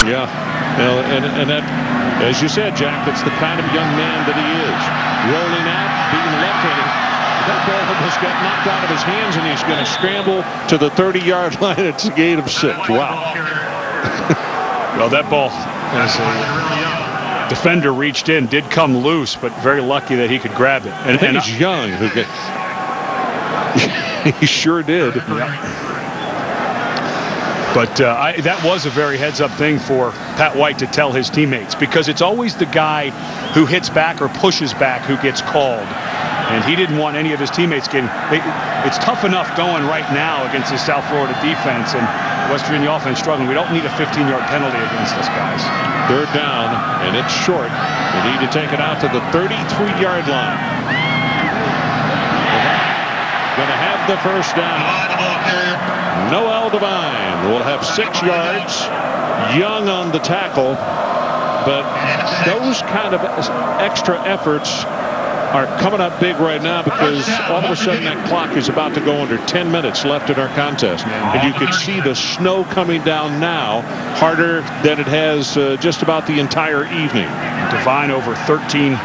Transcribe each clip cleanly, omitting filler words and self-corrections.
Yeah. Well, and that, as you said, Jack, that's the kind of young man that he is. Rolling out, being left-handed. That ball almost got knocked out of his hands, and he's going to scramble to the 30-yard line. It's a gain of 6. Wow. Well, that ball, as a defender reached in, did come loose, but very lucky that he could grab it. And he's young. He sure did. Yeah. But that was a very heads-up thing for Pat White to tell his teammates, because it's always the guy who hits back or pushes back who gets called. And he didn't want any of his teammates getting. It's tough enough going right now against the South Florida defense, and West Virginia offense struggling. We don't need a 15-yard penalty against us, guys. 3rd down, and it's short. We need to take it out to the 33-yard line. Going to have the first down. Noel Devine will have 6 yards. Young on the tackle, but those kind of extra efforts are coming up big right now, because all of a sudden that clock is about to go under 10 minutes left in our contest, and you can see the snow coming down now harder than it has just about the entire evening. Devine over 1,200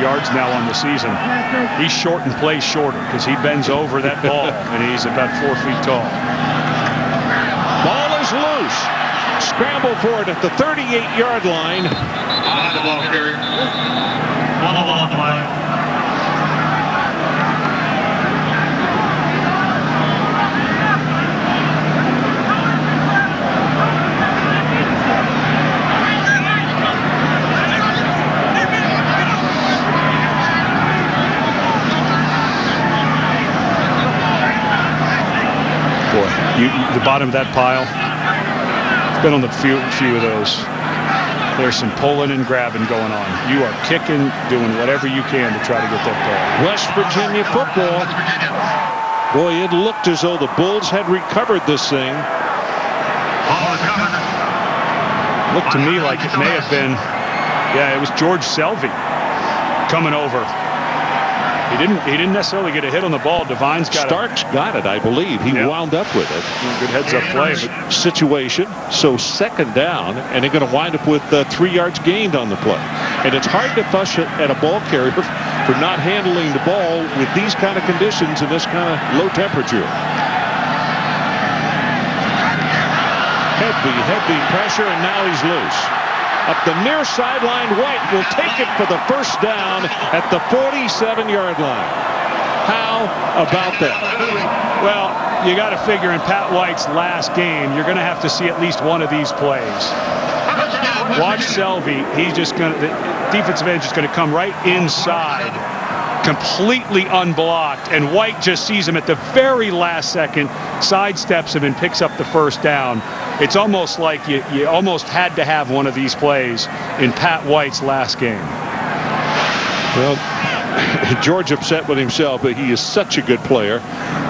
yards now on the season. He's short and plays shorter because he bends over that ball, and he's about 4 feet tall. Ball is loose. Scramble for it at the 38-yard line. The bottom of that pile, it's been on the few of those. There's some pulling and grabbing going on. You are kicking, doing whatever you can to try to get that ball. West Virginia football. Boy, it looked as though the Bulls had recovered this thing. Looked to me like it may have been, it was George Selvey coming over. He didn't necessarily get a hit on the ball. Devine's got Starks got it, I believe. He wound up with it. Good heads-up play. Situation. So 2nd down, and they're going to wind up with 3 yards gained on the play. And it's hard to fuss at a ball carrier for not handling the ball with these kind of conditions and this kind of low temperature. Heavy pressure, and now he's loose. Up the near sideline, White will take it for the first down at the 47-yard line. How about that? Well, you got to figure in Pat White's last game, you're going to have to see at least one of these plays. Watch Selvey. He's just going to, the defensive end is just going to come right inside, completely unblocked, and White just sees him at the very last second, sidesteps him, and picks up the first down. It's almost like you almost had to have one of these plays in Pat White's last game. Well, George upset with himself, but he is such a good player.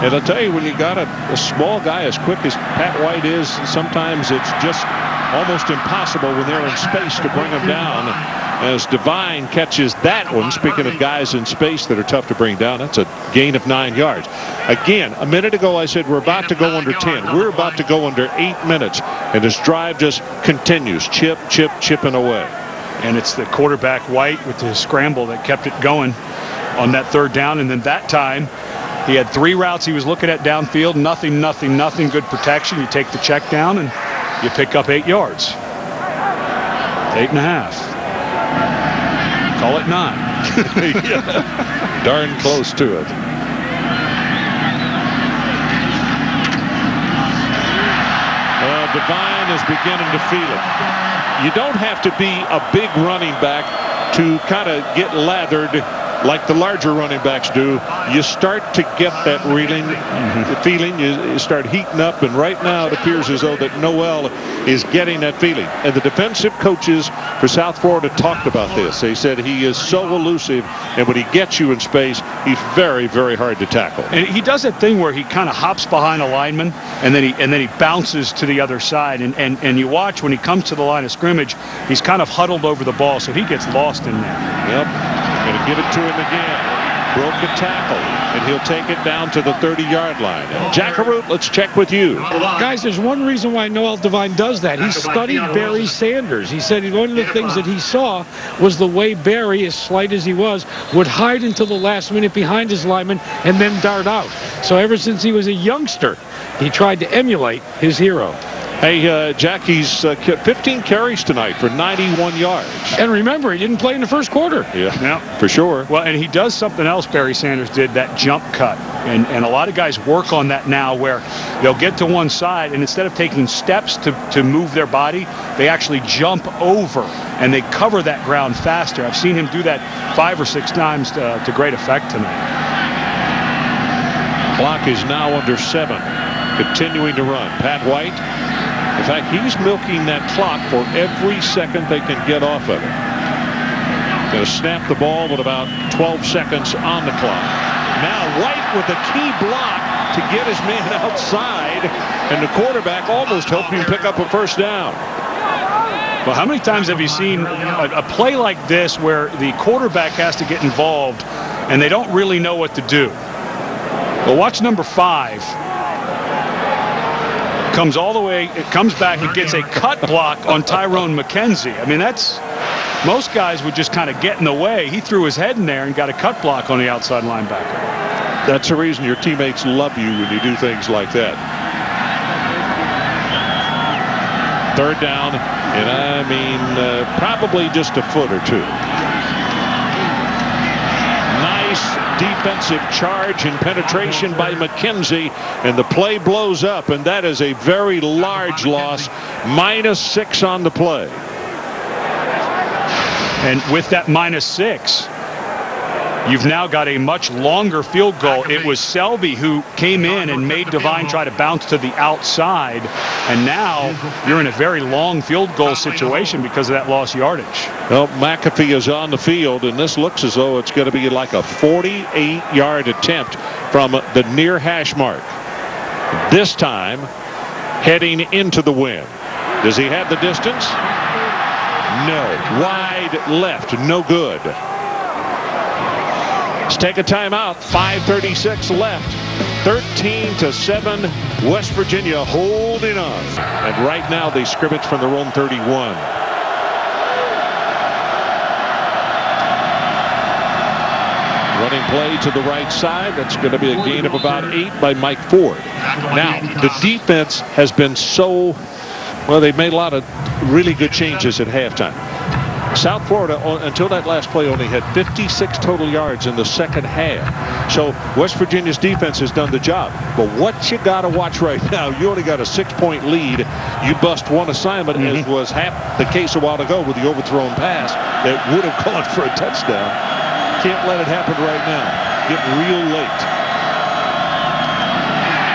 And I'll tell you, when you got a small guy as quick as Pat White is, sometimes it's just almost impossible when they're in space to bring him down. As Devine catches that one, speaking of guys in space that are tough to bring down, that's a gain of 9 yards. Again, a minute ago I said we're about to go under 10. We're about to go under 8 minutes, and this drive just continues. Chipping away. And it's the quarterback, White, with the scramble that kept it going on that 3rd down. And then that time, he had 3 routes he was looking at downfield. Nothing. Good protection. You take the check down, and you pick up 8 yards. 8.5. Call it 9. Yeah. Darn close to it. Well, Devine is beginning to feel it. You don't have to be a big running back to kind of get lathered like the larger running backs do. You start to get that feeling. You start heating up, and right now it appears as though that Noel is getting that feeling. And the defensive coaches for South Florida talked about this. They said he is so elusive, and when he gets you in space, he's very, very hard to tackle. And he does that thing where he kind of hops behind a lineman, and then he bounces to the other side. And you watch when he comes to the line of scrimmage, he's kind of huddled over the ball, so he gets lost in there. Yep. Going to give it to him again. Broke a tackle. and he'll take it down to the 30-yard line. Jack Harut, let's check with you. Guys, there's one reason why Noel Devine does that. He studied Barry Sanders. He said one of the things that he saw was the way Barry, as slight as he was, would hide until the last minute behind his lineman and then dart out. So ever since he was a youngster, he tried to emulate his hero. Hey, Jack, he's 15 carries tonight for 91 yards. And remember, he didn't play in the first quarter. Yeah, for sure. Well, and he does something else Barry Sanders did, that jump cut. And a lot of guys work on that now, where they'll get to one side, and instead of taking steps to move their body, they actually jump over, and they cover that ground faster. I've seen him do that 5 or 6 times to great effect tonight. Clock is now under 7. Continuing to run. Pat White. In fact, he's milking that clock for every second they can get off of it. Going to snap the ball with about 12 seconds on the clock. Now White with a key block to get his man outside, and the quarterback almost helped him pick up a first down. Well, how many times have you seen a play like this where the quarterback has to get involved and they don't really know what to do? Well, watch number 5. Comes all the way, it comes back and gets a cut block on Tyrone McKenzie. I mean, that's, most guys would just kind of get in the way. He threw his head in there and got a cut block on the outside linebacker. That's the reason your teammates love you when you do things like that. 3rd down, and I mean, probably just a foot or 2. Defensive charge and penetration by McKenzie, and the play blows up, and that is a very large loss. -6 on the play. And with that -6, you've now got a much longer field goal. It was Selby who came in and made Devine try to bounce to the outside, and now you're in a very long field goal situation because of that lost yardage. Well, McAfee is on the field, and this looks as though it's going to be like a 48-yard attempt from the near hash mark. This time, heading into the wind. Does he have the distance? No. Wide left. No good. Let's take a timeout. 5:36 left. 13-7. West Virginia holding on. And right now they scrimmage from their own 31. Running play to the right side. That's going to be a gain of about 8 by Mike Ford. Now, the defense has been so, well, they've made a lot of really good changes at halftime. South Florida, until that last play, only had 56 total yards in the second half. So West Virginia's defense has done the job. But what you got to watch right now, you only got a 6-point lead. You bust one assignment, as was the case a while ago with the overthrown pass that would have gone for a touchdown. Can't let it happen right now. Getting real late.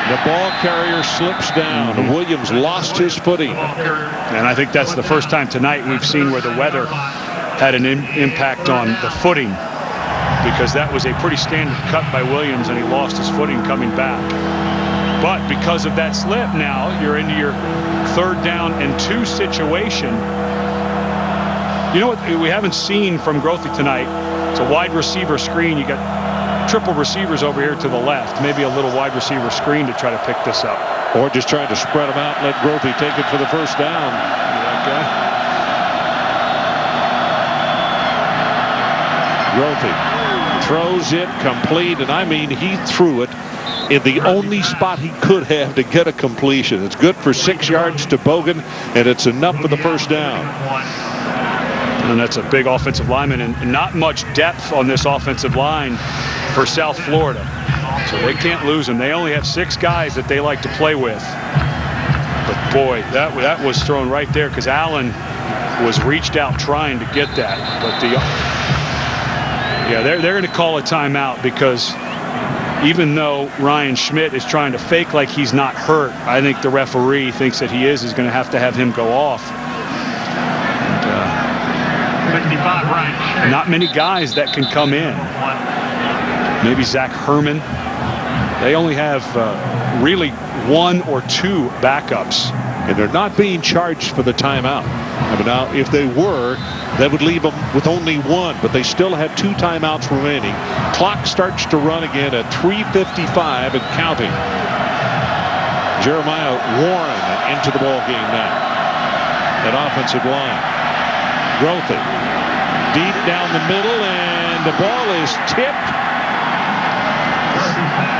The ball carrier slips down. Williams lost his footing. And I think that's the first time tonight we've seen where the weather had an impact on the footing, because that was a pretty standard cut by Williams, and he lost his footing coming back. But because of that slip, now you're into your 3rd down and 2 situation. You know what we haven't seen from Grothy tonight? It's a wide receiver screen. You got triple receivers over here to the left. Maybe a little wide receiver screen to try to pick this up. Or just trying to spread them out and let Grothy take it for the first down. Okay. Grothy throws it complete, and I mean, he threw it in the only spot he could have to get a completion. It's good for 6 yards to Bogan, and it's enough for the first down. And that's a big offensive lineman, and not much depth on this offensive line for South Florida. So they can't lose him. They only have 6 guys that they like to play with. But boy, that was thrown right there, because Allen was reached out trying to get that. But they're going to call a timeout, because even though Ryan Schmidt is trying to fake like he's not hurt, I think the referee thinks that he is going to have him go off. Not many guys that can come in. Maybe Zach Herman. They only have really 1 or 2 backups. And they're not being charged for the timeout. I mean, now, if they were, that would leave them with only one, but they still had 2 timeouts remaining. Clock starts to run again at 3:55 and counting. Jeremiah Warren into the ball game now. That offensive line. Grothy deep down the middle, and the ball is tipped.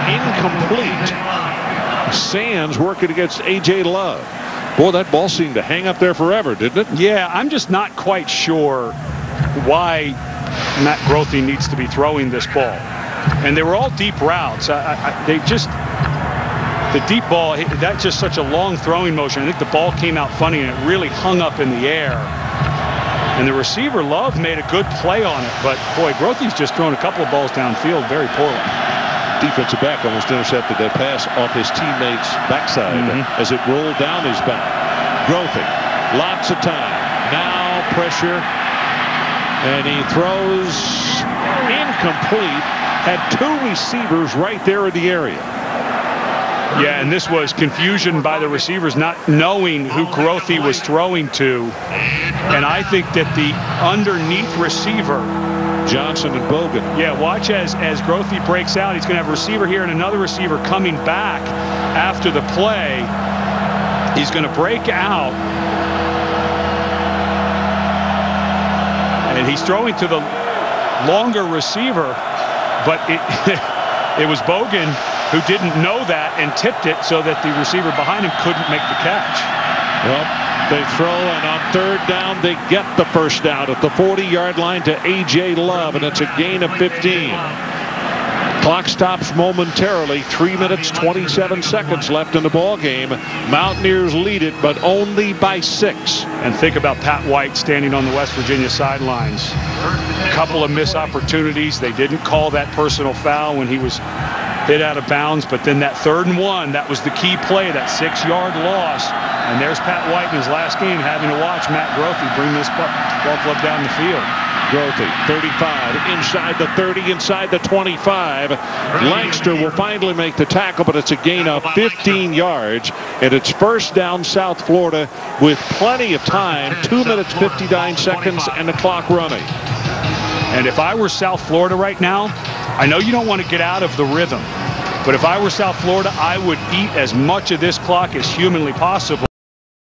Incomplete. Sands working against A.J. Love. Boy, that ball seemed to hang up there forever, didn't it? Yeah, I'm just not quite sure why Matt Grothy needs to be throwing this ball. And they were all deep routes. They just, the deep ball, that's just such a long throwing motion. I think the ball came out funny and it really hung up in the air. And the receiver, Love, made a good play on it. But, boy, Grothy's just thrown a couple of balls downfield very poorly. Defensive back almost intercepted that pass off his teammate's backside as it rolled down his back. Grothy, lots of time. Now pressure. And he throws incomplete. Had 2 receivers right there in the area. Yeah, and this was confusion by the receivers not knowing who Grothy was throwing to. And I think that the underneath receiver, Johnson and Bogan. Yeah, watch as Grothy breaks out. He's going to have a receiver here and another receiver coming back after the play. He's going to break out. And he's throwing to the longer receiver, but it was Bogan who didn't know that and tipped it so that the receiver behind him couldn't make the catch. Well, they throw, and on 3rd down, they get the first down at the 40-yard line to A.J. Love, and it's a gain of 15. Clock stops momentarily. 3 minutes, 27 seconds left in the ball game. Mountaineers lead it, but only by 6. And think about Pat White standing on the West Virginia sidelines. A couple of missed opportunities. They didn't call that personal foul when he was hit out of bounds, but then that 3rd and 1, that was the key play, that 6-yard loss. And there's Pat White in his last game having to watch Matt Grothy bring this ball club down the field. Grothy, 35, inside the 30, inside the 25. Lancaster will finally make the tackle, but it's a gain of 15 yards. And it's first down South Florida with plenty of time, 2 minutes, 59 seconds, and the clock running. And if I were South Florida right now, I know you don't want to get out of the rhythm, but if I were South Florida, I would eat as much of this clock as humanly possible.